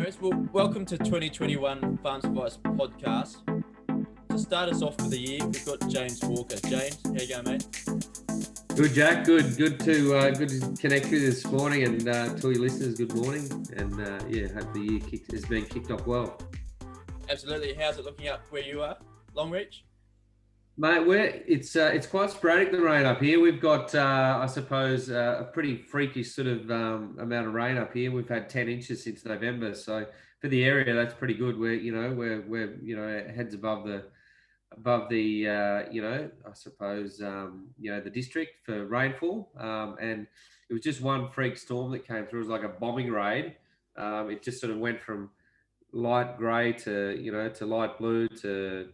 worries. Well, welcome to 2021 Farms Advice podcast. To start us off for the year, we've got James Walker. James, how you going, mate? Good, Jack. Good to connect with you this morning, and to your listeners, good morning. And hope the year has been kicked off well. Absolutely. How's it looking up where you are? Longreach? Mate, it's quite sporadic, the rain up here. We've got, I suppose, a pretty freakish sort of amount of rain up here. We've had 10 inches since November, so for the area, that's pretty good. We're heads above the I suppose the district for rainfall, and it was just one freak storm that came through. It was like a bombing raid. It just sort of went from light grey to light blue to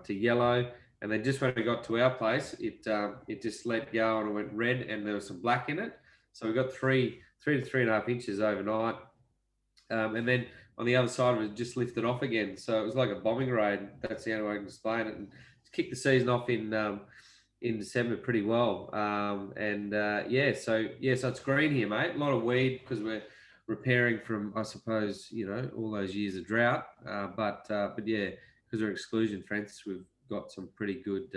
yellow, and then just when it got to our place, it just let go and it went red, and there was some black in it. So we got three to 3.5 inches overnight, and then on the other side of it just lifted off again. So it was like a bombing raid. That's the only way I can explain it. And it's kicked the season off in December pretty well. So it's green here, mate. A lot of weed because we're repairing from, I suppose, all those years of drought. But yeah, because we're exclusion fence, we've got some pretty good,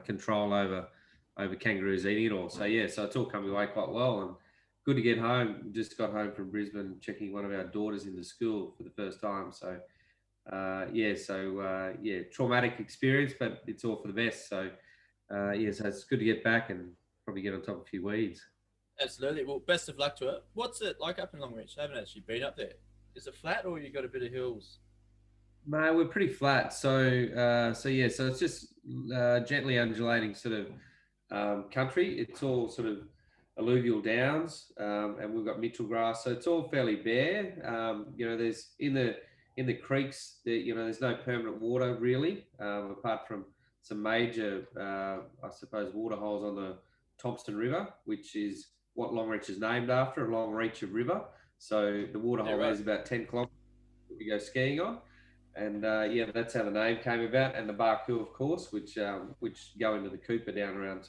control over kangaroos eating it all. So yeah, so it's all coming away quite well, and good to get home. Just got home from Brisbane, checking one of our daughters into school for the first time. So traumatic experience, but it's all for the best. So so it's good to get back and probably get on top of a few weeds. Absolutely. Well, best of luck to it. What's it like up in Longreach? I haven't actually been up there. Is it flat or you got a bit of hills? No, we're pretty flat. So it's just gently undulating sort of country. It's all sort of alluvial downs, and we've got Mitchell grass, so it's all fairly bare. There's in the creeks, there's no permanent water really, apart from some major, I suppose, water holes on the Thompson River, which is what Longreach is named after, a long reach of river. So the water hole is about 10 kilometres that we go skiing on. And that's how the name came about, and the Barcoo, of course, which go into the Cooper down around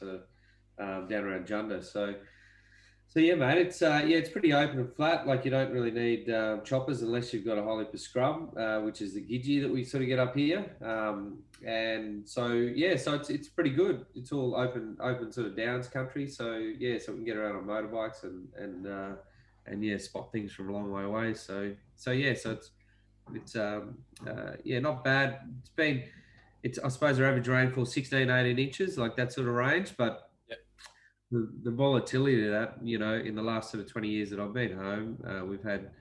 Junda. So yeah, mate, it's pretty open and flat. Like, you don't really need choppers unless you've got a whole heap of scrub, which is the Gidgee that we sort of get up here. So it's pretty good. It's all open sort of downs country. So yeah, so we can get around on motorbikes and spot things from a long way away. So it's not bad. It's I suppose our average rainfall 16, 18 inches, like that sort of range, but the volatility of that, in the last sort of 20 years that I've been home, we've had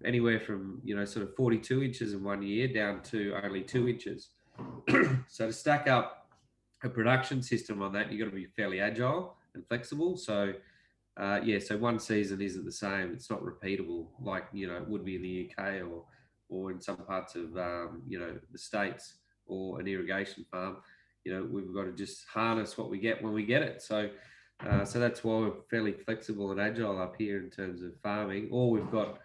anywhere from, sort of 42 inches in 1 year down to only 2 inches. So to stack up a production system on that, you've got to be fairly agile and flexible. So, so one season isn't the same. It's not repeatable like, it would be in the UK or in some parts of, the States or an irrigation farm. We've got to just harness what we get when we get it. So that's why we're fairly flexible and agile up here in terms of farming. Or we've got,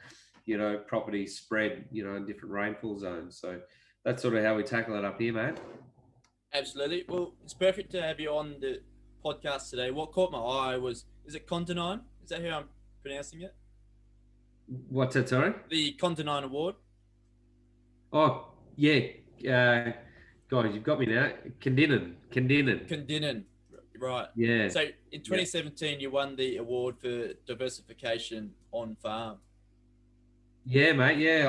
properties spread, in different rainfall zones. So that's sort of how we tackle it up here, mate. Absolutely. Well, it's perfect to have you on the podcast today. What caught my eye is it Condenine? Is that how I'm pronouncing it? What's that, sorry? The Condenine Award. Oh, yeah. God, you've got me now. Condinan. Right. Yeah. So in 2017, you won the award for diversification on farm. Yeah, mate. Yeah,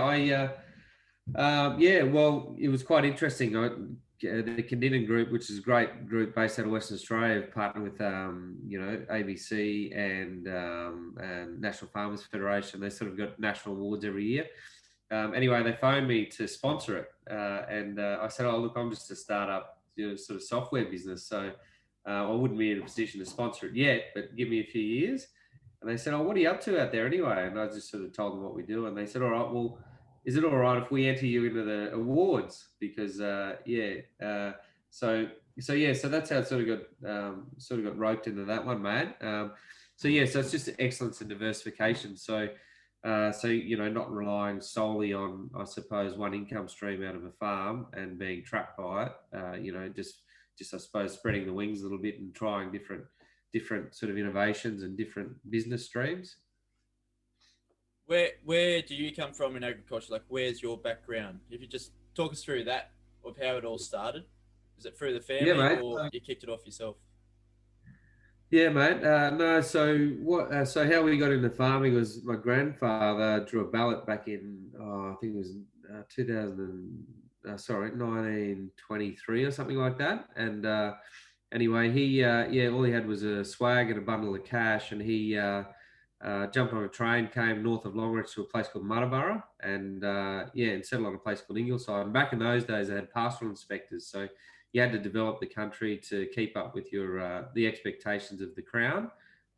well, it was quite interesting. The Condinan Group, which is a great group based out of Western Australia, have partnered with, ABC and National Farmers Federation. They sort of got national awards every year. Anyway, they phoned me to sponsor it. And I said, oh, look, I'm just a startup, sort of software business. So I wouldn't be in a position to sponsor it yet, but give me a few years. And they said, oh, what are you up to out there anyway? And I just sort of told them what we do. And they said, all right, well, is it all right if we enter you into the awards? Because, so that's how it sort of got roped into that one, mate. So it's just excellence and diversification. So not relying solely on, I suppose, one income stream out of a farm and being trapped by it, just I suppose spreading the wings a little bit and trying different sort of innovations and different business streams. Where do you come from in agriculture? Like, where's your background? If you just talk us through that of how it all started. Is it through the Yeah, family mate. or you kicked it off yourself? Yeah, mate. No, so what? So how we got into farming was my grandfather drew a ballot back in, I think it was 2000 sorry, 1923 or something like that. And anyway, yeah, all he had was a swag and a bundle of cash, and he jumped on a train, came north of Longreach to a place called Muttaburra, and yeah, and settled on a place called Ingleside. And back in those days, they had pastoral inspectors, so you had to develop the country to keep up with your the expectations of the crown,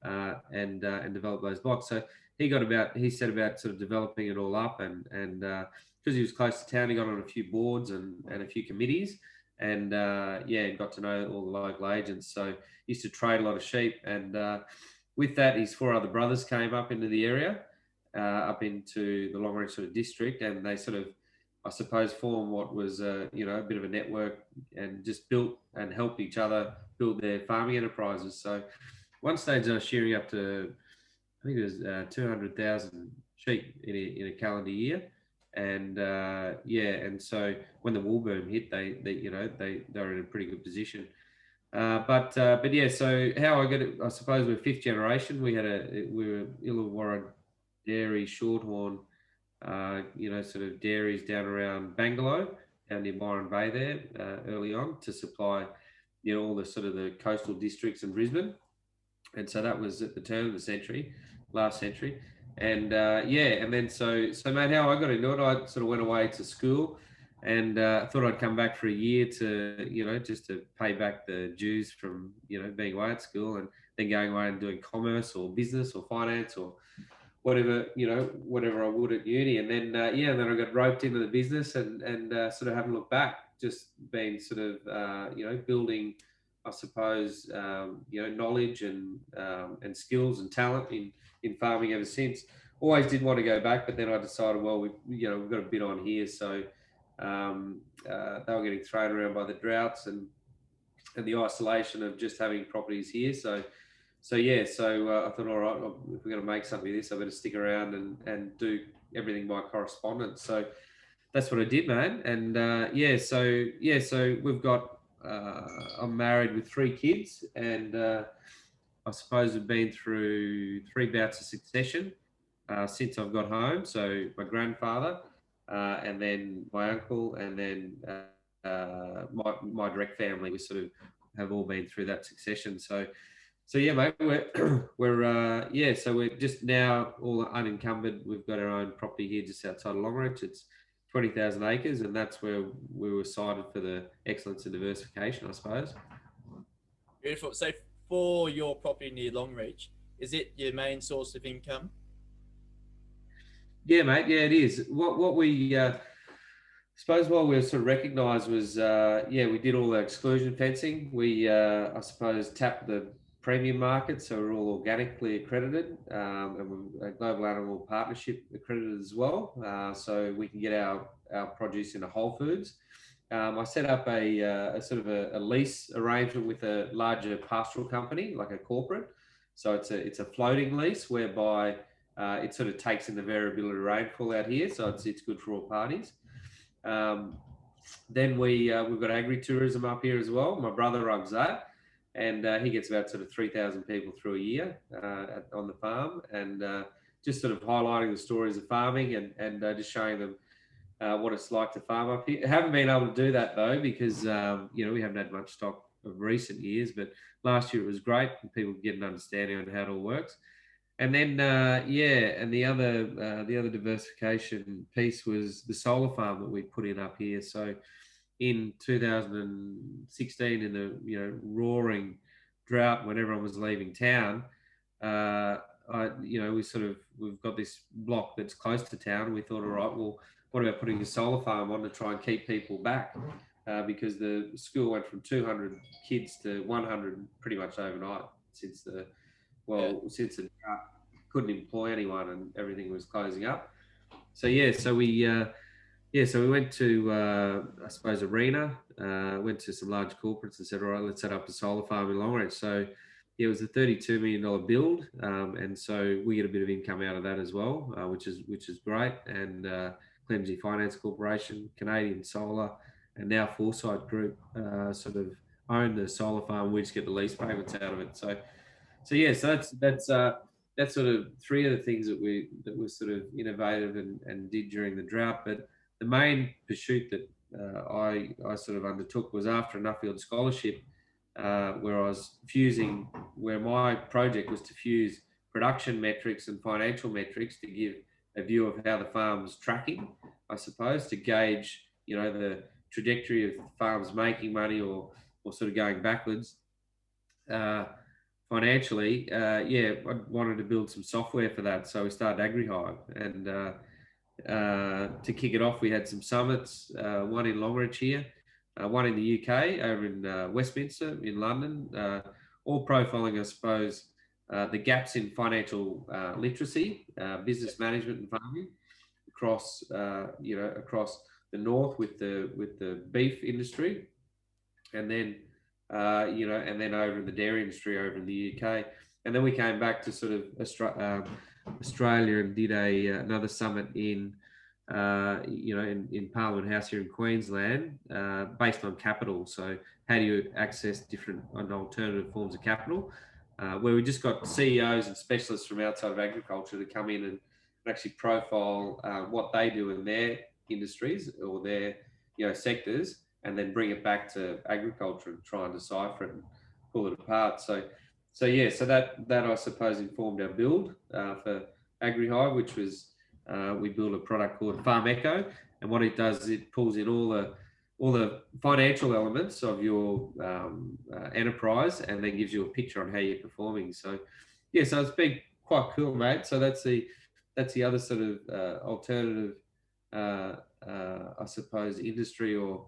and develop those blocks. So he set about sort of developing it all up, and because he was close to town, he got on a few boards and a few committees, and yeah, got to know all the local agents. So he used to trade a lot of sheep, and with that, his four other brothers came up into the area, up into the Longreach sort of district, and they sort of, I suppose, formed what was a bit of a network, and just built and helped each other build their farming enterprises. So one stage they were shearing up to, I think it was 200,000 sheep in a calendar year, and yeah, and so when the wool boom hit, they were in a pretty good position. But yeah, so how I got it, I suppose we're fifth generation. We were Illawarra Dairy Shorthorn, sort of dairies down around Bangalow, down near Byron Bay there, early on to supply, all the sort of the coastal districts in Brisbane. And so that was at the turn of the century, last century. And yeah, and then so mate, how I got into it, I sort of went away to school, and thought I'd come back for a year to, just to pay back the dues from, being away at school, and then going away and doing commerce or business or finance or whatever, whatever I would at uni. And then, yeah, then I got roped into the business, and sort of haven't looked back, just been sort of, building, I suppose, knowledge and skills and talent in farming ever since. Always did want to go back, but then I decided, well, we've got a bit on here. So they were getting thrown around by the droughts and the isolation of just having properties here. So yeah, so I thought, all right, if we're going to make something of this, I better stick around and do everything by correspondence. So that's what I did, man. And so we've got. I'm married with three kids, and I suppose we've been through three bouts of succession since I've got home. So my grandfather, and then my uncle, and then my direct family. We sort of have all been through that succession. So yeah, mate, we're yeah, so we're just now all unencumbered. We've got our own property here just outside of Longreach. It's 20,000 acres, and that's where we were cited for the excellence and diversification, I suppose. Beautiful. So for your property near Longreach, is it your main source of income? Yeah, mate. Yeah, it is. What we suppose what we sort of recognised was, yeah, we did all the exclusion fencing. We, I suppose, tapped the premium market, so we're all organically accredited, and we're Global Animal Partnership accredited as well, so we can get our produce into Whole Foods. I set up a sort of a lease arrangement with a larger pastoral company, like a corporate. So it's a floating lease whereby it sort of takes in the variability of rainfall out here, so it's good for all parties. Then we've got agri-tourism up here as well. My brother runs that, and he gets about sort of 3,000 people through a year on the farm, and just sort of highlighting the stories of farming and just showing them what it's like to farm up here. I haven't been able to do that though because we haven't had much stock of recent years, but last year it was great and people get an understanding on how it all works. And then and the other diversification piece was the solar farm that we put in up here. So in 2016, in the roaring drought when everyone was leaving town, we've got this block that's close to town, and we thought, all right, well, what about putting a solar farm on to try and keep people back? Because the school went from 200 kids to 100 pretty much overnight since the drought couldn't employ anyone and everything was closing up. So we went to I suppose Arena, went to some large corporates and said, all right, let's set up a solar farm in Longreach. So yeah, it was a $32 million build, and so we get a bit of income out of that as well, which is great. And Clean Finance Corporation, Canadian Solar, and now Foresight Group sort of own the solar farm. We just get the lease payments out of it. So yeah, so that's sort of three of the things that were sort of innovative and did during the drought. But the main pursuit that I sort of undertook was after a Nuffield scholarship, where my project was to fuse production metrics and financial metrics to give a view of how the farm's tracking, I suppose, to gauge, the trajectory of the farm's making money or sort of going backwards. Financially, I wanted to build some software for that. So we started AgriHive. And to kick it off, we had some summits, one in Longreach here, one in the UK, over in Westminster, in London, all profiling, I suppose, the gaps in financial literacy, business management and farming across, across the north with the beef industry, and then and then over in the dairy industry over in the UK. And then we came back to sort of Australia and did another summit in Parliament House here in Queensland, based on capital. So how do you access different and alternative forms of capital? Where we just got CEOs and specialists from outside of agriculture to come in and actually profile what they do in their industries or their sectors, and then bring it back to agriculture and try and decipher it and pull it apart. So that I suppose informed our build for AgriHive, which was we built a product called Farm Echo, and what it does is it pulls in all the financial elements of your enterprise, and then gives you a picture on how you're performing. So so it's been quite cool, mate. So that's the other sort of alternative, I suppose, industry or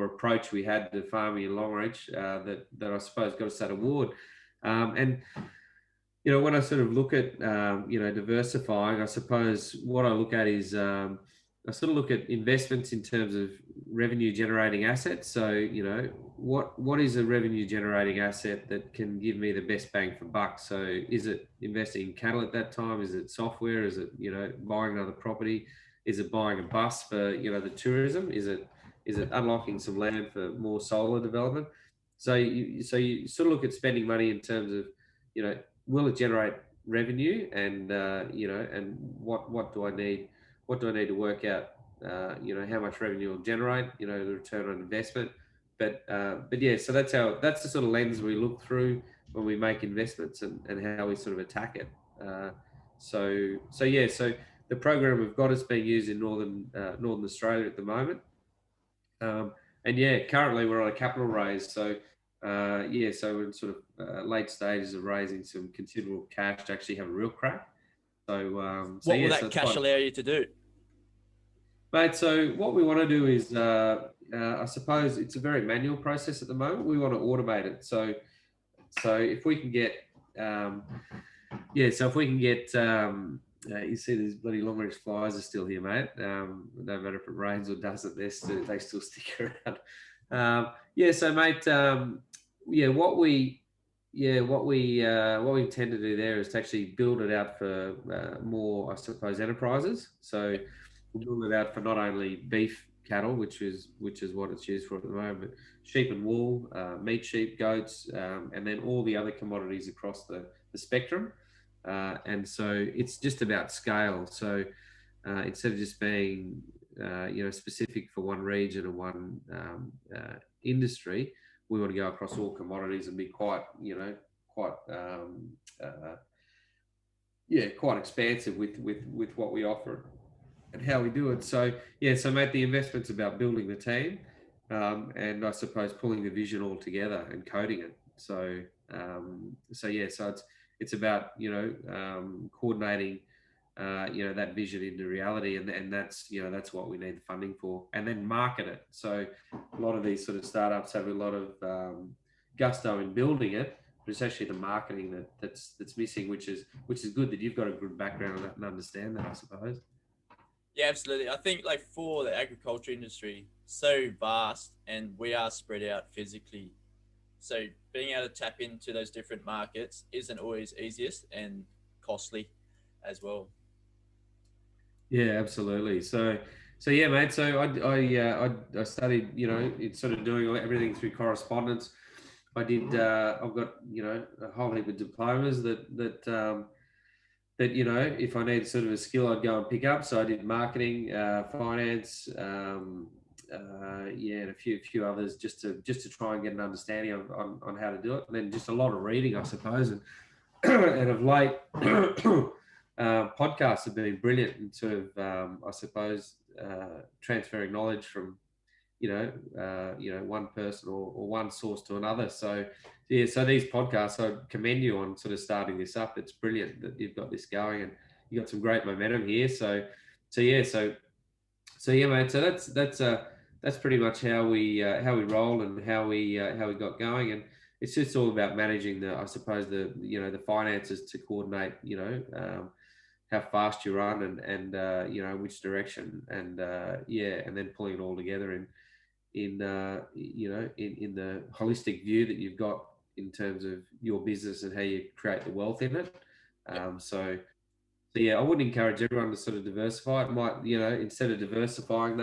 approach we had to farming in Longreach that I suppose got us that award. And when I sort of look at diversifying, I suppose what I look at is I sort of look at investments in terms of revenue generating assets. So what is a revenue generating asset that can give me the best bang for buck? So is it investing in cattle at that time? Is it software? Is it buying another property? Is it buying a bus for the tourism? Is it unlocking some land for more solar development? So you sort of look at spending money in terms of, will it generate revenue, and and what do I need? What do I need to work out? How much revenue will generate? The return on investment. But so that's the sort of lens we look through when we make investments and how we sort of attack it. So the program we've got is being used in northern Australia at the moment. And currently we're on a capital raise. So so we're in sort of late stages of raising some considerable cash to actually have a real crack. So what will that cash allow you to do, mate? So what we want to do is, I suppose it's a very manual process at the moment. We want to automate it. So if we can get, you see these bloody Longreach flies are still here, mate. No matter if it rains or doesn't, they still stick around. So mate, what we intend to do there is to actually build it out for more, I suppose, enterprises. So we'll build it out for not only beef cattle, which is what it's used for at the moment, sheep and wool, meat, sheep, goats, and then all the other commodities across the spectrum. And so it's just about scale. So instead of just being specific for one region or one industry, we want to go across all commodities and be quite expansive with what we offer and how we do it. So mate, the investment's about building the team, and I suppose pulling the vision all together and coding it. So it's about coordinating that vision into reality, and that's what we need the funding for, and then market it. So a lot of these sort of startups have a lot of gusto in building it, but it's actually the marketing that's missing, which is good that you've got a good background on that and understand that, I suppose. Yeah, absolutely. I think for the agriculture industry, so vast, and we are spread out physically So being able to tap into those different markets isn't always easiest and costly as well. Yeah, absolutely. So yeah, mate. So I studied, it's sort of doing everything through correspondence. I did. I've got a whole heap of diplomas that if I need sort of a skill, I'd go and pick up. So I did marketing, finance, yeah, and a few others just to try and get an understanding on how to do it, and then just a lot of reading, I suppose, and and of late, podcasts have been brilliant in sort of, I suppose, transferring knowledge from, one person or one source to another. So, yeah, so these podcasts, I commend you on sort of starting this up. It's brilliant that you've got this going and you've got some great momentum here. So yeah, mate. So that's pretty much how we roll and how we got going, and it's just all about managing I suppose the finances to coordinate how fast you run and which direction and then pulling it all together in the holistic view that you've got in terms of your business and how you create the wealth in it. So yeah, I wouldn't encourage everyone to sort of diversify. It might, instead of diversifying,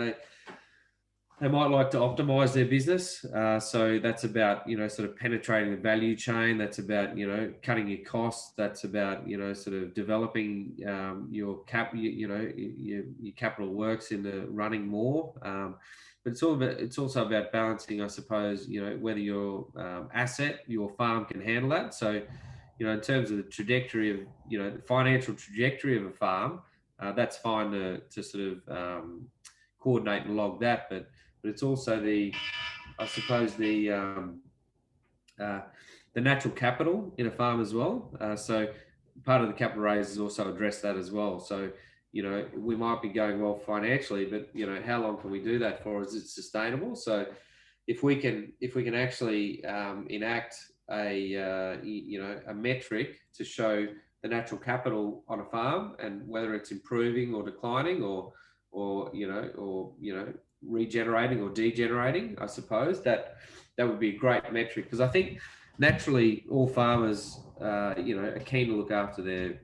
they might like to optimize their business. So that's about, sort of penetrating the value chain. That's about, cutting your costs. That's about, sort of developing your capital works into running more. But it's also about balancing, I suppose, whether your asset, your farm can handle that. So, in terms of the trajectory of, the financial trajectory of a farm, that's fine to sort of coordinate and log that. But it's also I suppose, the natural capital in a farm as well. So part of the capital raise is also address that as well. So, we might be going well financially, but, how long can we do that for? Is it sustainable? So if we can actually enact a metric to show the natural capital on a farm and whether it's improving or declining or regenerating or degenerating, I suppose that would be a great metric, because I think naturally all farmers are keen to look after their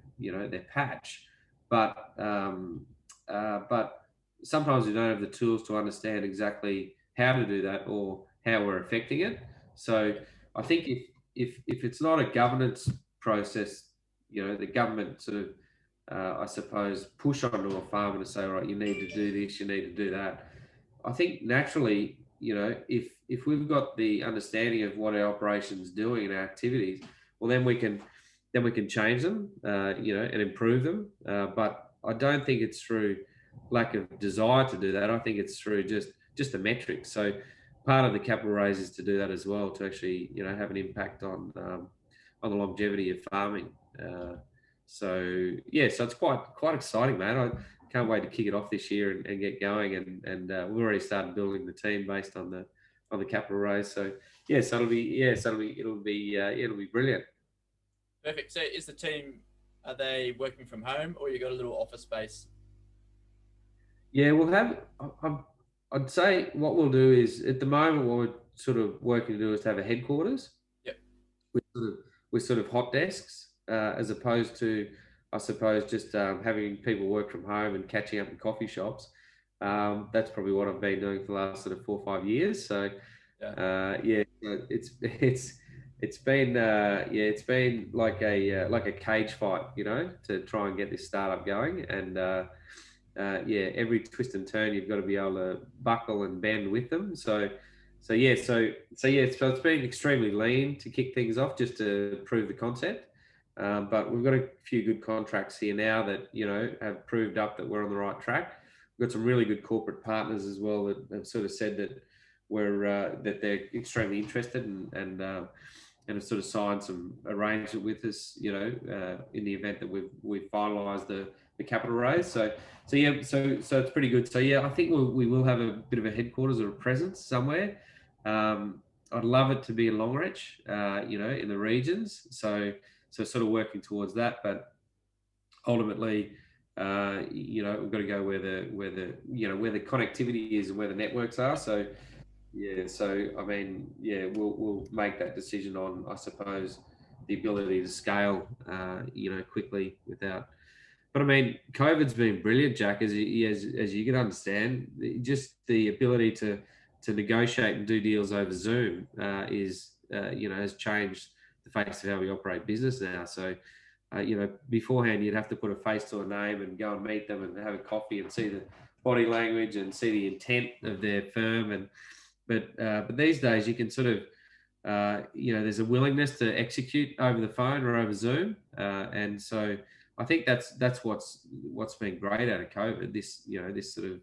patch, but sometimes we don't have the tools to understand exactly how to do that or how we're affecting it. So I think if it's not a governance process, the government sort of, I suppose, push onto a farmer to say, right, you need to do this, you need to do that. I think naturally, if we've got the understanding of what our operation's doing and our activities, well, then we can change them, and improve them. But I don't think it's through lack of desire to do that. I think it's through just the metrics. So part of the capital raise is to do that as well, to actually have an impact on the longevity of farming. So yeah, so it's quite exciting, man. I can't wait to kick it off this year and get going, and we've already started building the team based on the capital raise. So so it'll be brilliant. Perfect. So is the team, are they working from home or you got a little office space? Yeah, we'll have. I'd say what we'll do is, at the moment, what we're sort of working to do is to have a headquarters. Yep. With sort of hot desks, as opposed to, I suppose, just having people work from home and catching up in coffee shops. That's probably what I've been doing for the last sort of 4 or 5 years. So, it's been like a cage fight, to try and get this startup going. And every twist and turn you've got to be able to buckle and bend with them. So it's been extremely lean to kick things off, just to prove the concept. But we've got a few good contracts here now that have proved up that we're on the right track. We've got some really good corporate partners as well that have sort of said that that they're extremely interested and have sort of signed some arrangement with us, in the event that we've finalised the capital raise. So it's pretty good. So yeah, I think we will have a bit of a headquarters or a presence somewhere. I'd love it to be in Longreach, in the regions. So sort of working towards that, but ultimately, we've got to go where the connectivity is and where the networks are. So yeah. So I mean, yeah, we'll make that decision on, I suppose, the ability to scale, quickly without. But I mean, COVID's been brilliant, Jack, as you can understand. Just the ability to negotiate and do deals over Zoom has changed the face of how we operate business now. So, beforehand you'd have to put a face to a name and go and meet them and have a coffee and see the body language and see the intent of their firm. But these days you can sort of there's a willingness to execute over the phone or over Zoom, and so I think that's what's been great out of COVID. This sort of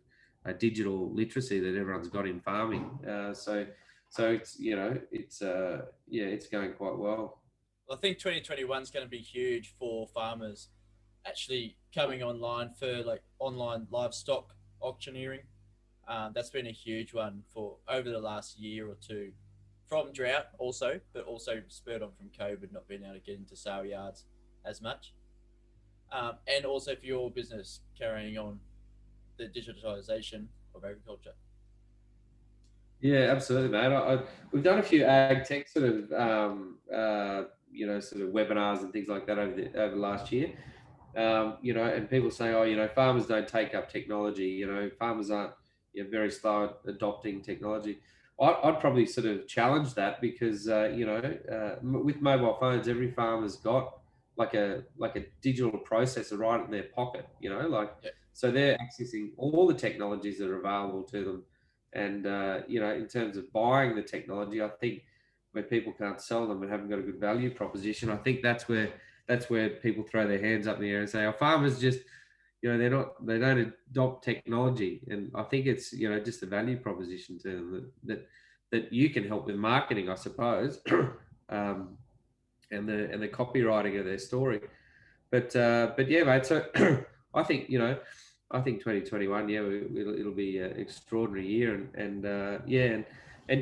digital literacy that everyone's got in farming. So it's going quite well. I think 2021 is going to be huge for farmers actually coming online for like online livestock auctioneering. That's been a huge one for over the last year or two from drought also, but also spurred on from COVID, not being able to get into sale yards as much. And also for your business carrying on the digitalization of agriculture. Yeah, absolutely, mate. We've done a few ag tech sort of webinars and things like that over the last year. And people say, oh, farmers don't take up technology. Farmers aren't very slow at adopting technology. I'd probably sort of challenge that because with mobile phones, every farmer's got like a digital processor right in their pocket. Yeah. So they're accessing all the technologies that are available to them. And in terms of buying the technology, I think where people can't sell them and haven't got a good value proposition, I think that's where people throw their hands up in the air and say, "Our farmers just, they don't adopt technology." And I think it's just a value proposition to them that you can help with marketing, I suppose, and the copywriting of their story. But yeah, mate. So I think 2021, yeah, it'll be an extraordinary year, and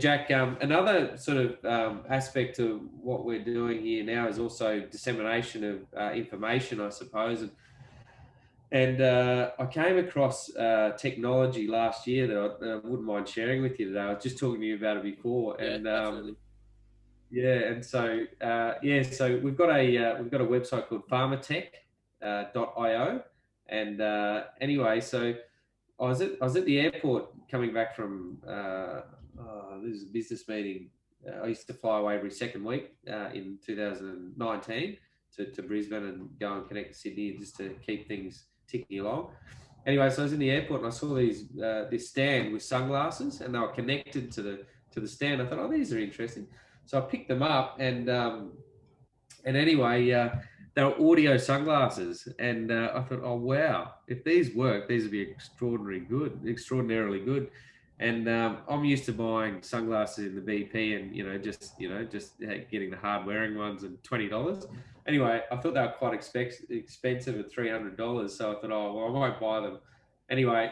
Jack, another sort of aspect of what we're doing here now is also dissemination of information, I suppose, and I came across technology last year that I wouldn't mind sharing with you today. I was just talking to you about it before, Yeah, and absolutely. so we've got a website called farmertech.io, and anyway, so I was at the airport coming back from this is a business meeting. I used to fly away every second week in 2019 to Brisbane and go and connect to Sydney just to keep things ticking along. Anyway, so I was in the airport and I saw this stand with sunglasses, and they were connected to the stand. I thought, oh, these are interesting. So I picked them up, and anyway, they were audio sunglasses, and I thought, oh wow, if these work, these would be extraordinarily good. And I'm used to buying sunglasses in the BP, and just getting the hard wearing ones at $20. Anyway, I thought they were quite expensive at $300, so I thought, oh well, I won't buy them. Anyway,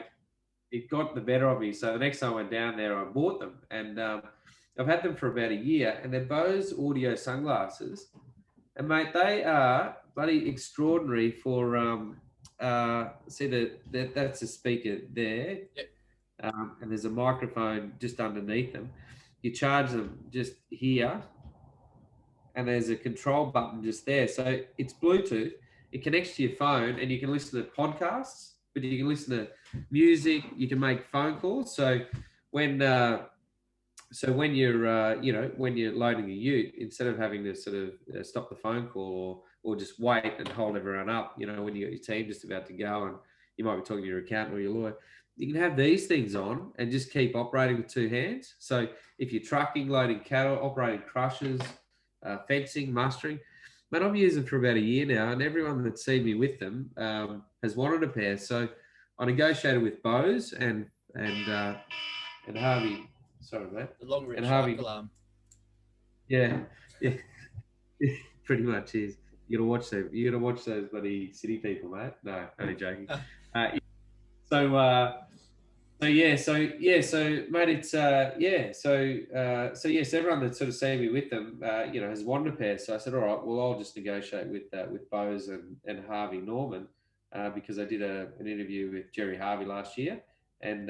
it got the better of me. So the next time I went down there, I bought them, and I've had them for about a year, and they're Bose audio sunglasses. And mate, they are bloody extraordinary for see that's a speaker there, Yep. and there's a microphone just underneath them. You charge them just here, and there's a control button just there. So it's Bluetooth. It connects to your phone, and you can listen to podcasts, but you can listen to music. You can make phone calls. So when when you're loading a ute, instead of having to sort of stop the phone call or just wait and hold everyone up, when you got your team just about to go and you might be talking to your accountant or your lawyer, you can have these things on and just keep operating with two hands. So if you're trucking, loading cattle, operating crushers, fencing, mustering, man, I've used them for about a year now, and everyone that's seen me with them has wanted a pair. So I negotiated with Bose and Harvey. Sorry, mate. The long And rich shark Harvey, alarm. yeah, yeah, pretty much is. You gotta watch those bloody city people, mate. No, only joking. Uh, so, so mate, it's yes, everyone that's sort of seen me with them, has wanted a pair. So I said, all right, well, I'll just negotiate with Bose and Harvey Norman, because I did an interview with Jerry Harvey last year, and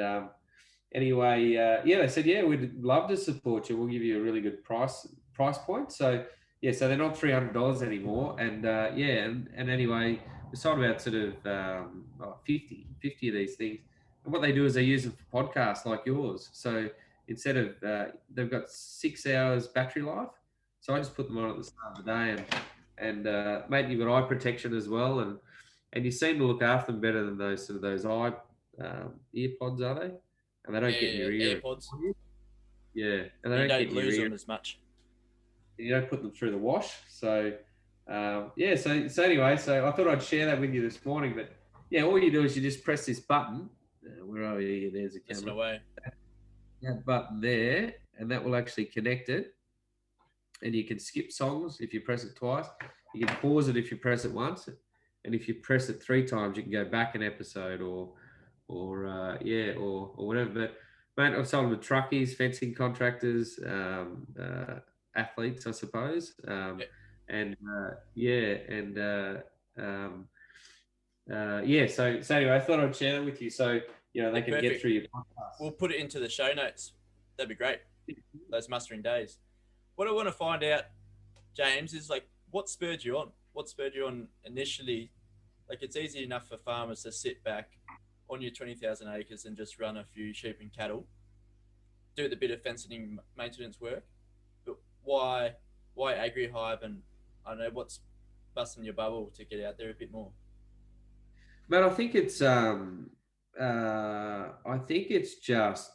anyway, yeah, they said, yeah, we'd love to support you. We'll give you a really good price point. So yeah, so they're not $300 anymore. And yeah, and anyway, we sold about sort of 50 of these things. And what they do is they use them for podcasts like yours. So instead of they've got 6 hours battery life. So I Yep. just put them on at the start of the day, and mate, you've got eye protection as well, and you seem to look after them better than those sort of those eye earpods, are they? And they don't get in Yeah, your ear. AirPods, Yeah, and they and you don't get don't in your lose ear. them as much. And you don't put them through the wash. So yeah, so anyway, so I thought I'd share that with you this morning. But yeah, all you do is you just press this button. Where are you? There's a Listen camera. away. That button there, and that will actually connect it. And you can skip songs if you press it twice. You can pause it if you press it once, and if you press it 3 times, you can go back an episode or whatever. But mate, I've sold them to truckies, fencing contractors, athletes, I suppose, Yeah, and yeah, and yeah. So anyway, I thought I'd share that with you, so yeah, they can get perfect. through your We'll podcast. put it into the show notes. That'd be great. Those mustering days. What I want to find out, James, is like what spurred you on? What spurred you on initially? Like it's easy enough for farmers to sit back on your 20,000 acres and just run a few sheep and cattle, do the bit of fencing maintenance work. But why AgriHive, and I don't know what's busting your bubble to get out there a bit more. But I think it's just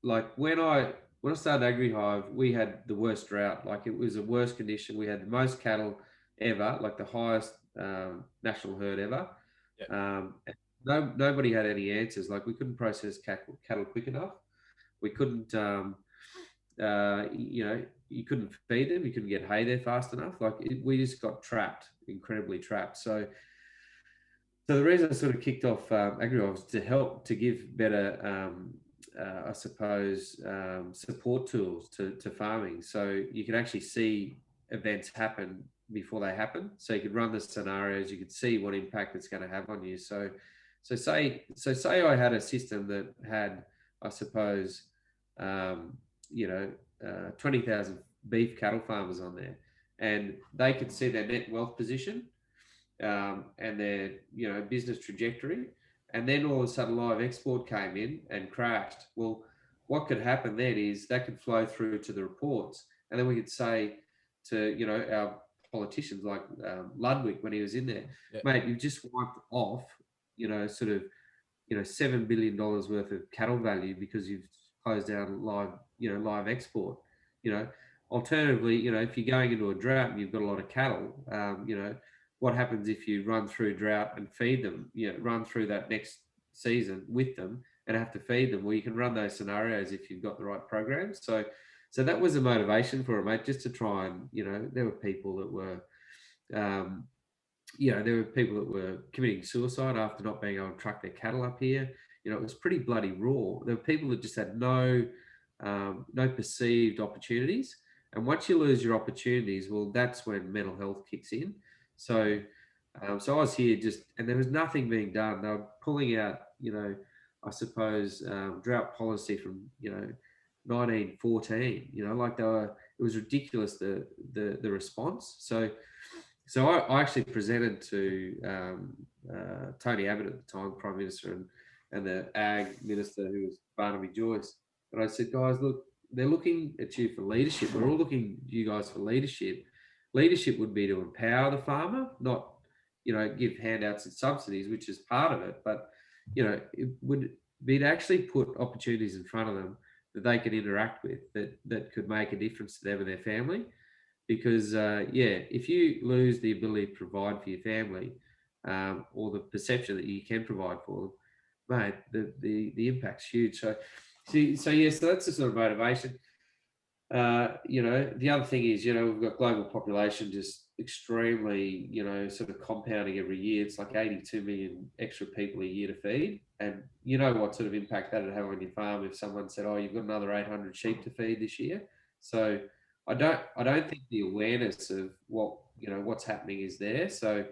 like when I started AgriHive, we had the worst drought. Like it was the worst condition. We had the most cattle ever, like the highest national herd ever. Yeah, And nobody had any answers. Like we couldn't process cattle quick enough. We couldn't, you couldn't feed them. You couldn't get hay there fast enough. We just got trapped, incredibly trapped. So the reason I sort of kicked off AgriHive was to help to give better, I suppose, support tools to farming. So you can actually see events happen before they happen. So you could run the scenarios. You could see what impact it's going to have on you. So say I had a system that had, I suppose, um, 20,000 beef cattle farmers on there, and they could see their net wealth position and their business trajectory, and then all of a sudden live export came in and crashed. Well, what could happen then is that could flow through to the reports, and then we could say to our politicians like Ludwig when he was in there, yeah, mate, you've just wiped off sort of $7 billion worth of cattle value because you've closed down live export. You know, alternatively, if you're going into a drought and you've got a lot of cattle, what happens if you run through drought and feed them? Run through that next season with them and have to feed them. Well, you can run those scenarios if you've got the right programs. So that was a motivation for it, mate, just to try and there were people that were um, there were people that were committing suicide after not being able to truck their cattle up here. It was pretty bloody raw. There were people that just had no perceived opportunities. And once you lose your opportunities, well, that's when mental health kicks in. So I was here and there was nothing being done. They were pulling out, I suppose, drought policy from, 1914. It was ridiculous the response. So I actually presented to Tony Abbott at the time, Prime Minister, and the Ag Minister, who was Barnaby Joyce. And I said, guys, look, they're looking at you for leadership. We're all looking at you guys for leadership. Leadership would be to empower the farmer, not give handouts and subsidies, which is part of it. But it would be to actually put opportunities in front of them that they can interact with, that could make a difference to them and their family. Because if you lose the ability to provide for your family, or the perception that you can provide for them, mate, the impact's huge. So that's the sort of motivation. The other thing is, we've got global population just extremely, sort of compounding every year. It's like 82 million extra people a year to feed. And you know what sort of impact that would have on your farm if someone said, oh, you've got another 800 sheep to feed this year. So I don't think the awareness of what's happening is there. So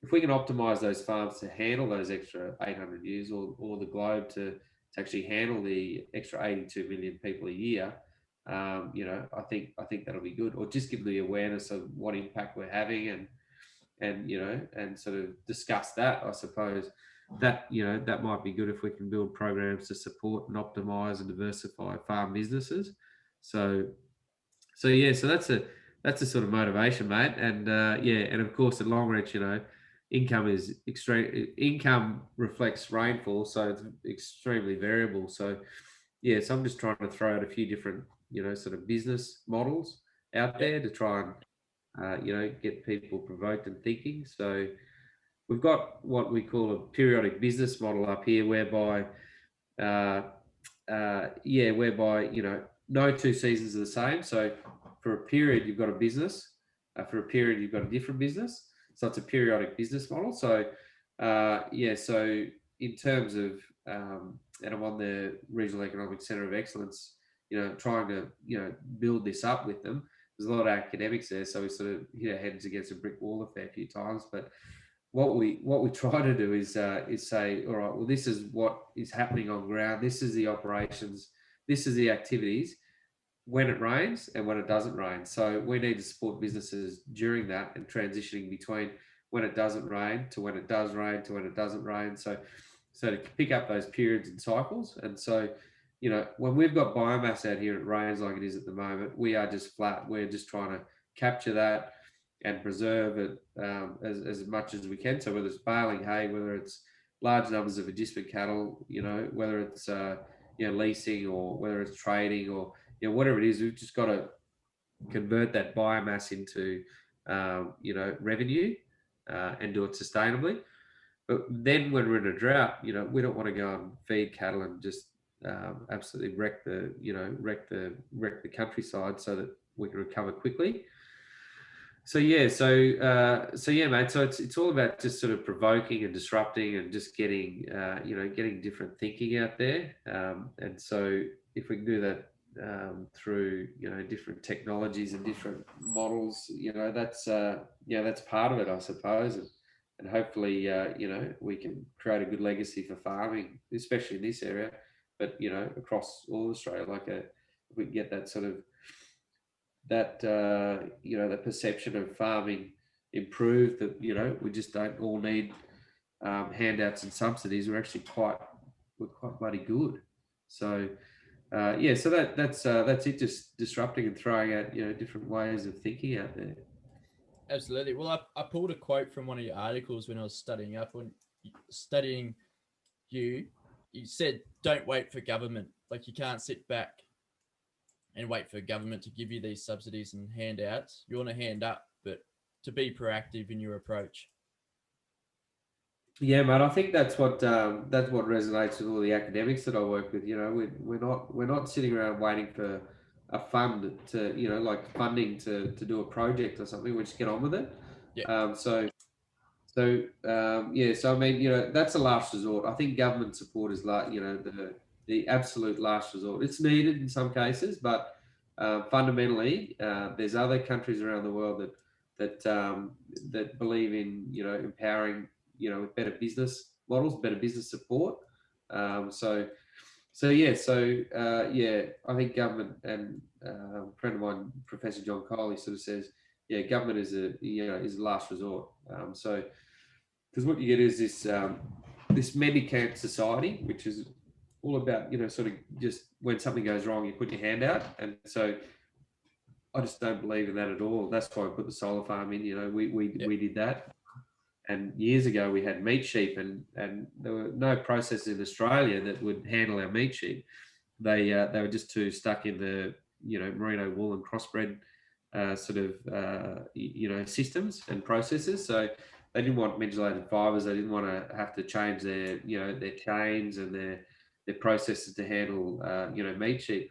if we can optimize those farms to handle those extra 800 ewes, or the globe to to actually handle the extra 82 million people a year, I think that'll be good. Or just give the awareness of what impact we're having, and sort of discuss that. I suppose that might be good if we can build programs to support and optimize and diversify farm businesses. So so that's a sort of motivation, mate. And and of course at Longreach, income is extreme. Income reflects rainfall, so it's extremely variable. So so I'm just trying to throw out a few different sort of business models out there to try and get people provoked and thinking. So we've got what we call a periodic business model up here, whereby no two seasons are the same. So for a period you've got a business, for a period you've got a different business. So it's a periodic business model. So so in terms of and I'm on the Regional Economic Centre of Excellence, trying to build this up with them. There's a lot of academics there, so we sort of hit our heads against a brick wall a fair few times. But what we try to do is say, all right, well, this is what is happening on ground. This is the operations. This is the activities when it rains and when it doesn't rain. So we need to support businesses during that and transitioning between when it doesn't rain to when it does rain to when it doesn't rain. So to pick up those periods and cycles. And so, when we've got biomass out here, it rains like it is at the moment, we are just flat. We're just trying to capture that and preserve it as much as we can. So whether it's baling hay, whether it's large numbers of agistment cattle, whether it's leasing or whether it's trading or whatever it is, we've just got to convert that biomass into revenue and do it sustainably. But then when we're in a drought, we don't want to go and feed cattle and just absolutely wreck the countryside so that we can recover quickly. So mate. So it's all about just sort of provoking and disrupting and just getting different thinking out there. And so if we can do that through different technologies and different models, that's part of it, I suppose. And hopefully, we can create a good legacy for farming, especially in this area, but across all Australia. If we can get that sort of the perception of farming improved, that we just don't all need handouts and subsidies. We're actually quite bloody good. So so that's it. Just disrupting and throwing out different ways of thinking out there. Absolutely. Well, I pulled a quote from one of your articles when I was studying up. When studying you said, don't wait for government. Like, you can't sit back and wait for government to give you these subsidies and handouts. You want to hand up, but to be proactive in your approach. Yeah, mate. I think that's what resonates with all the academics that I work with. We're not sitting around waiting for a fund to like funding to do a project or something. We just get on with it. Yeah. So I mean, that's a last resort. I think government support is like the absolute last resort. It's needed in some cases, but fundamentally, there's other countries around the world that believe in empowering with better business models, better business support. I think government, and a friend of mine, Professor John Coley, sort of says, government is a last resort. Because what you get is this mendicant society, which is all about sort of just when something goes wrong, you put your hand out, and so I just don't believe in that at all. That's why I put the solar farm in. We did that. And years ago, we had meat sheep, and there were no processors in Australia that would handle our meat sheep. They were just too stuck in the merino wool and crossbred systems and processes. So they didn't want methylated fibres. They didn't want to have to change their their chains and their processes to handle meat sheep.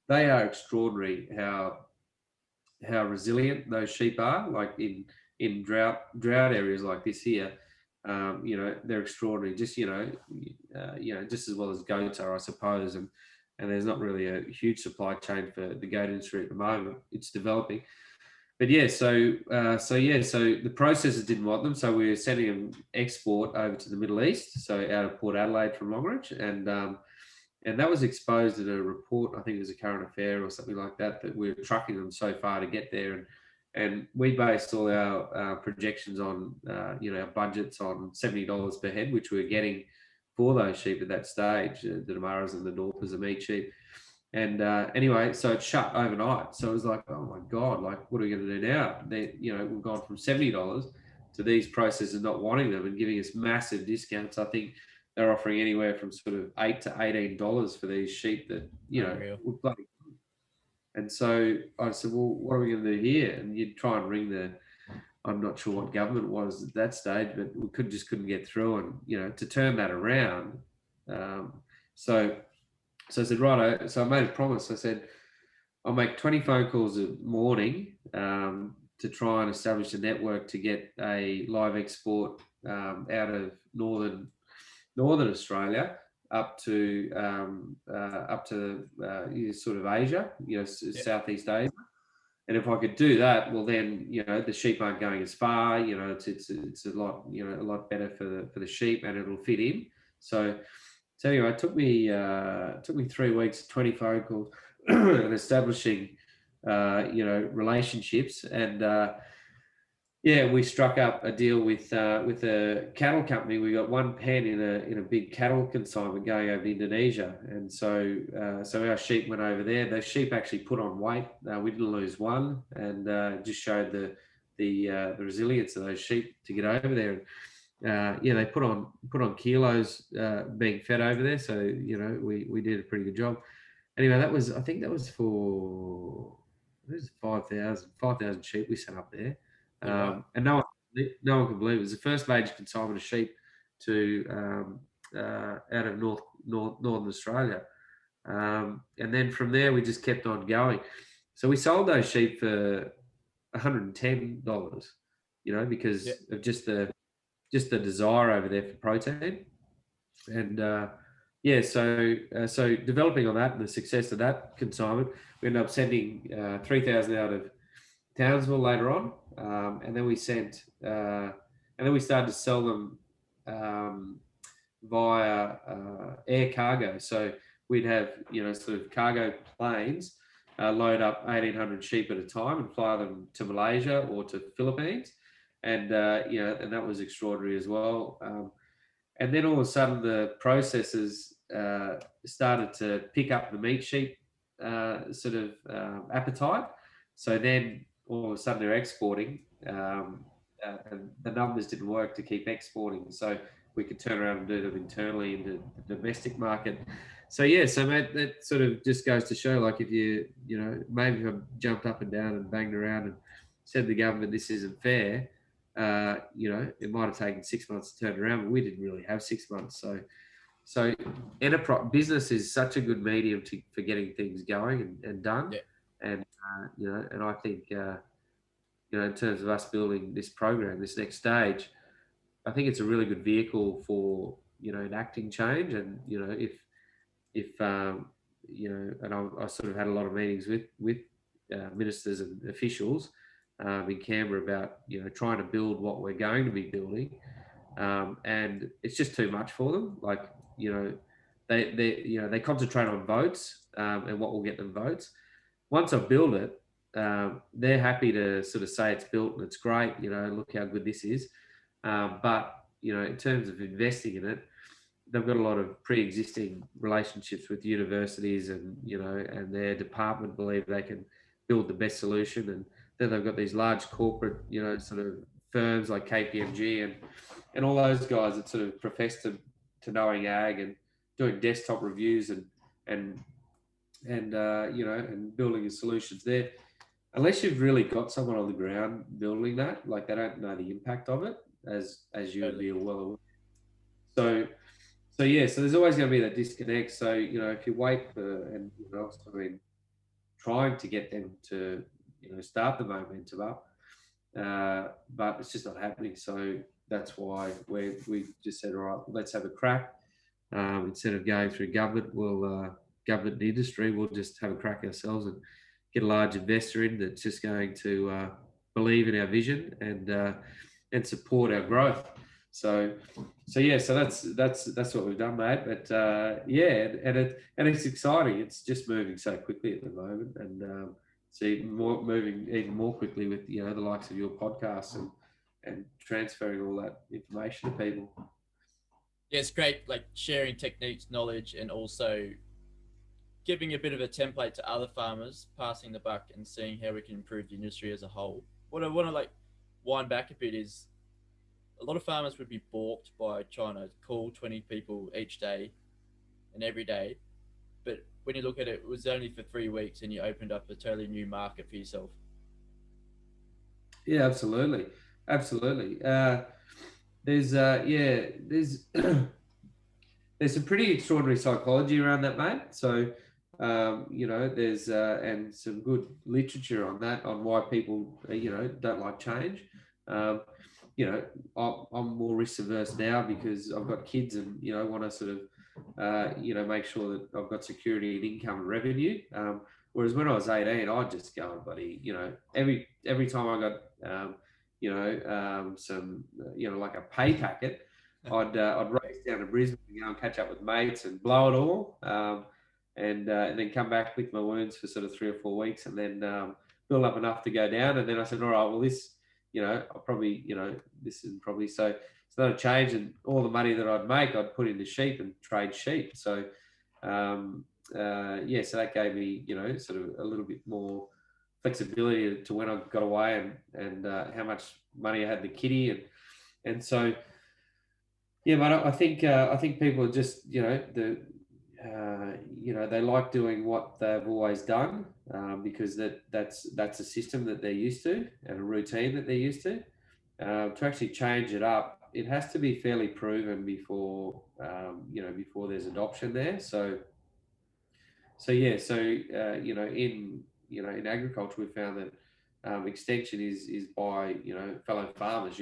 They are extraordinary how resilient those sheep are. Like in drought areas like this here, they're extraordinary. Just just as well as goats are, I suppose. And there's not really a huge supply chain for the goat industry at the moment. It's developing, but so the processors didn't want them, so we were sending them export over to the Middle East, so out of Port Adelaide from Longreach, and And that was exposed in a report. I think it was a current affair or something like that. That we were trucking them so far to get there, and we based all our projections on our budgets on $70 per head, which we were getting for those sheep at that stage, the Damaras and the Northers, the meat sheep. And anyway, so it shut overnight. So it was like, oh my God, like what are we going to do now? We've gone from $70 to these processors not wanting them and giving us massive discounts. I think they're offering anywhere from sort of $8 to $18 for these sheep that were bloody. And so I said, well, what are we going to do here? And you'd try and ring I'm not sure what government was at that stage, but we couldn't get through. And to turn that around, so I said, right. So I made a promise. I said, I'll make 20 phone calls a morning to try and establish a network to get a live export out of northern Australia up to sort of Asia, Southeast Asia. And if I could do that, well, then the sheep aren't going as far. It's a lot better for the sheep, and it'll fit in. So anyway, it took me 3 weeks, 20 phone calls, and establishing relationships. And we struck up a deal with a cattle company. We got one pen in a big cattle consignment going over to Indonesia, and so our sheep went over there. Those sheep actually put on weight. We didn't lose one, and just showed the resilience of those sheep to get over there. They put on kilos being fed over there, so we did a pretty good job. Anyway, I think that was for 5,000 sheep we sent up there. And no one can believe it. It was the first major consignment of sheep to out of northern Australia, and then from there we just kept on going. So we sold those sheep for $110, because of just the desire over there for protein, and so developing on that and the success of that consignment, we ended up sending 3,000 out of Townsville later on. And then we started to sell them via air cargo. So we'd have, sort of cargo planes load up 1,800 sheep at a time and fly them to Malaysia or to Philippines. And, and that was extraordinary as well. And then all of a sudden the processors started to pick up the meat sheep appetite. So then all of a sudden they're exporting, and the numbers didn't work to keep exporting. So we could turn around and do them internally in the domestic market. So mate, that sort of just goes to show, like, if maybe if I jumped up and down and banged around and said to the government, this isn't fair, it might have taken 6 months to turn it around, but we didn't really have 6 months. So enterprise business is such a good medium for getting things going and done. Yeah. And, and I think, in terms of us building this program, this next stage, I think it's a really good vehicle for, enacting change. And, and I sort of had a lot of meetings with ministers and officials in Canberra about, trying to build what we're going to be building. And it's just too much for them. Like, they concentrate on votes and what will get them votes. Once I build it, they're happy to sort of say it's built and it's great, look how good this is. But, in terms of investing in it, they've got a lot of pre-existing relationships with universities and, and their department believe they can build the best solution. And then they've got these large corporate, sort of firms like KPMG and all those guys that sort of profess to knowing ag and doing desktop reviews and building the solutions there. Unless you've really got someone on the ground building that, like, they don't know the impact of it, as you would be well aware. So there's always going to be that disconnect. So, if you wait for, trying to get them to, start the momentum up, but it's just not happening. So that's why we just said, all right, let's have a crack. Instead of going through government, government and industry, we'll just have a crack ourselves and get a large investor in that's just going to believe in our vision and support our growth. So so that's what we've done, mate. But yeah, and it's exciting. It's just moving so quickly at the moment, and it's even more moving even more quickly with the likes of your podcast and transferring all that information to people. Yeah, it's great, like sharing techniques, knowledge, and also giving a bit of a template to other farmers, passing the buck and seeing how we can improve the industry as a whole. What I want to like wind back a bit is a lot of farmers would be balked by trying to call 20 people each day and every day. But when you look at it, it was only for 3 weeks and you opened up a totally new market for yourself. Yeah, absolutely, absolutely. There's there's some pretty extraordinary psychology around that, mate. So, there's and some good literature on that, on why people, don't like change. Um, I'm more risk averse now because I've got kids and, want to sort of, make sure that I've got security and income and revenue. Whereas when I was 18, I'd just go and buddy, every time I got, some, like a pay packet, I'd race down to Brisbane and go and catch up with mates and blow it all, and then come back with my wounds for sort of 3 or 4 weeks, and then build up enough to go down. And then I said, all right, well this, I'll probably, this is probably so it's not a change, and all the money that I'd make, I'd put into sheep and trade sheep. So so that gave me, sort of a little bit more flexibility to when I got away and how much money I had in the kitty, and so. Yeah, mate. I think people are just they like doing what they've always done, because that's a system that they're used to and a routine that they're used to. To actually change it up, it has to be fairly proven before before there's adoption there. In agriculture, we found that extension is by fellow farmers.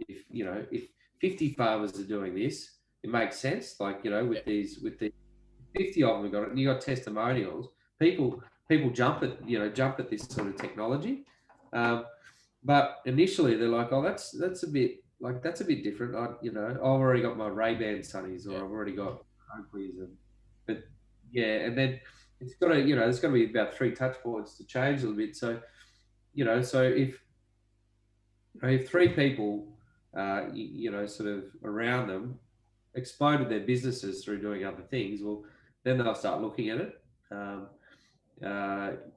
If 50 farmers are doing this, it makes sense. Like, with the 50 of them have got it, and you got testimonials. People jump at this sort of technology, but initially they're like, oh, that's a bit different. I've already got my Ray-Ban sunnies, or I've already got Oakleys, but yeah, and then it's got to there's got to be about 3 touch points to change a little bit. So so if 3 people sort of around them exploded their businesses through doing other things, well, then they'll start looking at it. But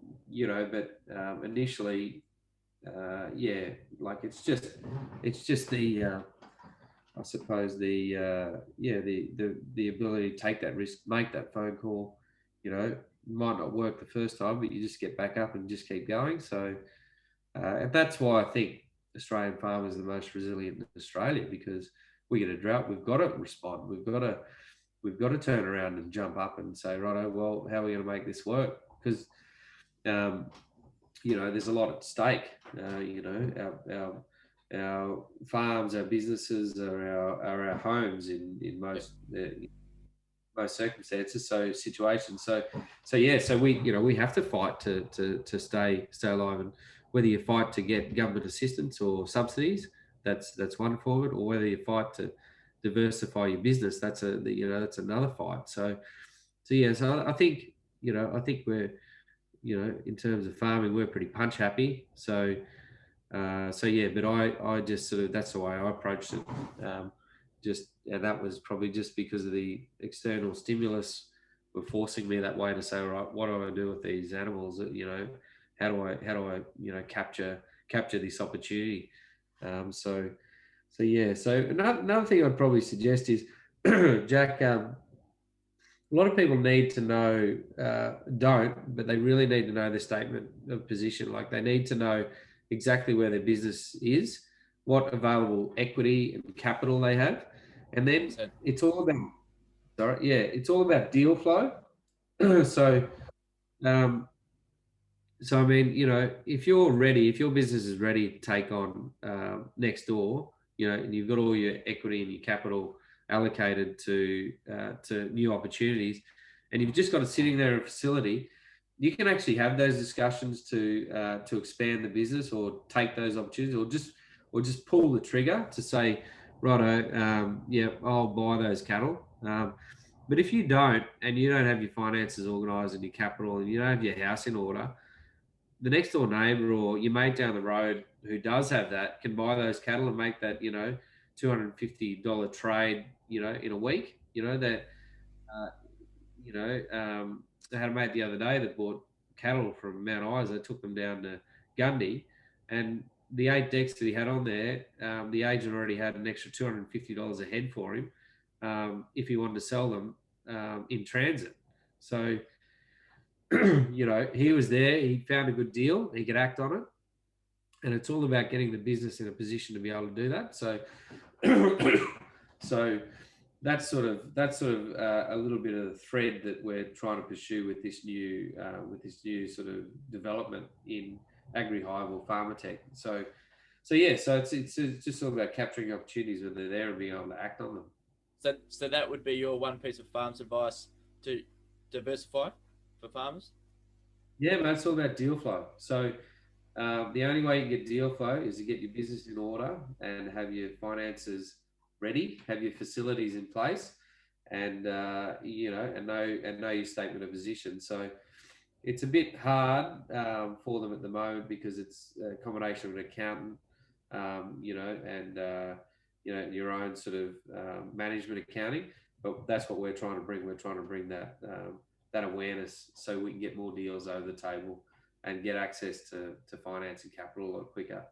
initially, like it's just the, I suppose the ability to take that risk, make that phone call, might not work the first time, but you just get back up and just keep going. So, and that's why I think Australian farmers are the most resilient in Australia, because we get a drought, we've got to respond. We've got to turn around and jump up and say, righto, well, how are we going to make this work? Because there's a lot at stake. Our farms, our businesses are our homes in most most circumstances, so situations. So we have to fight to stay alive, and whether you fight to get government assistance or subsidies, that's one form of it, or whether you fight to diversify your business, that's another fight. So I think we're in terms of farming, we're pretty punch happy. So but I just sort of, that's the way I approached it. And that was probably just because of the external stimulus were forcing me that way to say, all right, what do I do with these animals? How do I capture this opportunity? So another thing I'd probably suggest is, Jack, a lot of people need to know, but they really need to know their statement of position. Like, they need to know exactly where their business is, what available equity and capital they have. And then it's all about deal flow. So I mean, if your business is ready to take on next door, and you've got all your equity and your capital allocated to new opportunities, and you've just got it sitting there in a facility, you can actually have those discussions to expand the business or take those opportunities, or just pull the trigger to say, righto, yeah, I'll buy those cattle. But if you don't, and you don't have your finances organised and your capital, and you don't have your house in order, the next door neighbour or your mate down the road who does have that can buy those cattle and make that, $250 trade, in a week. Uh, I had a mate the other day that bought cattle from Mount Isa, took them down to Gundy, and the 8 decks that he had on there, the agent already had an extra $250 a head for him if he wanted to sell them in transit. So, he was there. He found a good deal. He could act on it, and it's all about getting the business in a position to be able to do that. So, so that's sort of a little bit of the thread that we're trying to pursue with this new sort of development in AgriHive or Farmer Tech. So it's just all about capturing opportunities when they're there and being able to act on them. So that would be your one piece of farms advice to diversify for farmers? Yeah, man, it's all about deal flow. So the only way you get deal flow is to get your business in order and have your finances ready, have your facilities in place, and know your statement of position. So it's a bit hard for them at the moment because it's a combination of an accountant, and your own sort of management accounting. But that's what we're trying to bring. We're trying to bring that awareness so we can get more deals over the table and get access to finance and capital a lot quicker.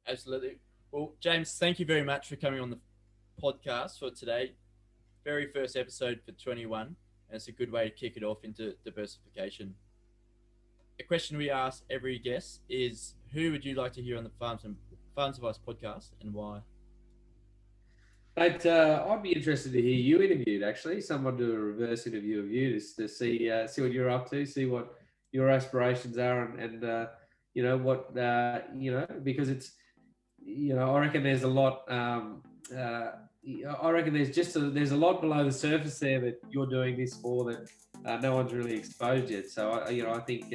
Absolutely. Well, James, thank you very much for coming on the podcast for today. Very first episode for 21, and it's a good way to kick it off into diversification. A question we ask every guest is, who would you like to hear on the Farms Advice podcast and why? Mate, I'd be interested to hear you interviewed, actually. Someone do a reverse interview of you to see what you're up to, see what your aspirations are, and because it's, I reckon there's a lot. I reckon there's a lot below the surface there that you're doing this for that no one's really exposed yet. So I think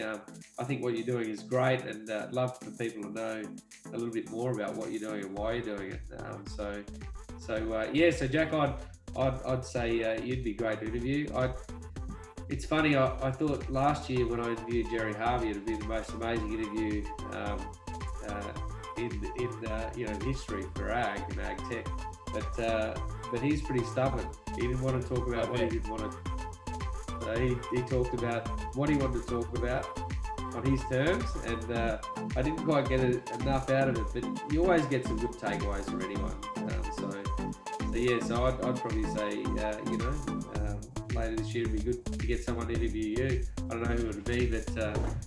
what you're doing is great, and love for people to know a little bit more about what you're doing and why you're doing it. So Jack, I'd say you'd be great to interview. It's funny. I thought last year when I interviewed Jerry Harvey, it'd be the most amazing interview in history for ag and ag tech. But he's pretty stubborn. He didn't want to talk about what he didn't want to. He talked about what he wanted to talk about on his terms, and I didn't quite get enough out of it. But you always get some good takeaways from anyone. So I'd probably say later this year it'd be good to get someone to interview you. I don't know who it would be, but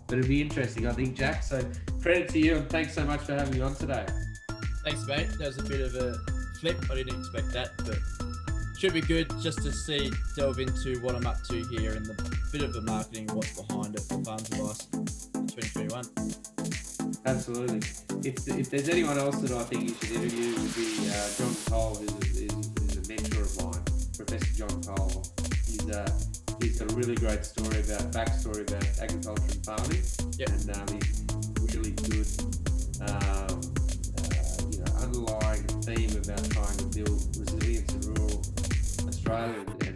it'd be interesting, I think, Jack. So credit to you, and thanks so much for having me on today. Thanks, mate. That was a bit of a flip. I didn't expect that, but should be good just to delve into what I'm up to here and the bit of the marketing, what's behind it for Farms Advice in 2021. Absolutely. If there's anyone else that I think you should interview, it would be John Cole, who's a mentor of mine, Professor John Cole. He's got a really great backstory about agriculture and farming. Yep. And he's really good underlying theme about trying to build resilience in rural Australia and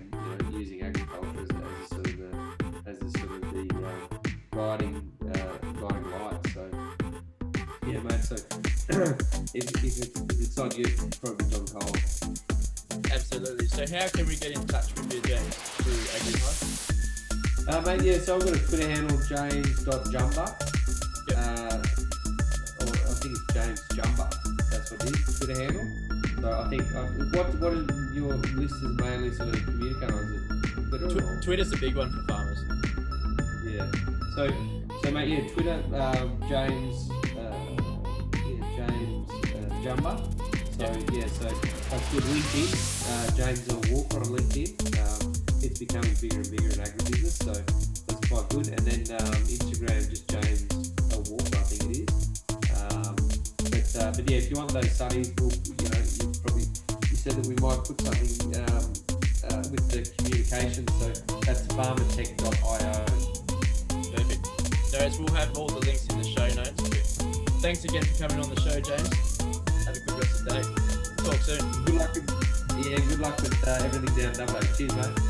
using agriculture as a sort of the guiding light. So yeah, mate. So if it's not you, it's probably John Cole. Absolutely. So how can we get in touch with you, James, through AgriHive? Mate, yeah. So I've got a Twitter handle, James.Jumba. Yep. Or I think it's James Jumba. That's what it is, Twitter handle. So I think what are your listeners mainly sort of communicate on? Is it Twitter? Twitter's a big one for farmers. Yeah. So mate, yeah, Twitter, James Jumba. So that's good. LinkedIn, James L. Walker on LinkedIn. It's becoming bigger and bigger in agribusiness, so that's quite good. And then Instagram, just James L. Walker, I think it is. But yeah, if you want those studies, you said that we might put something with the communication. So that's farmertech.io. Perfect. So as we'll have all the links in the show notes. Thanks again for coming on the show, James. Have a good rest of the day. Talk soon. Good luck with everything down Dubbo. Cheers, mate.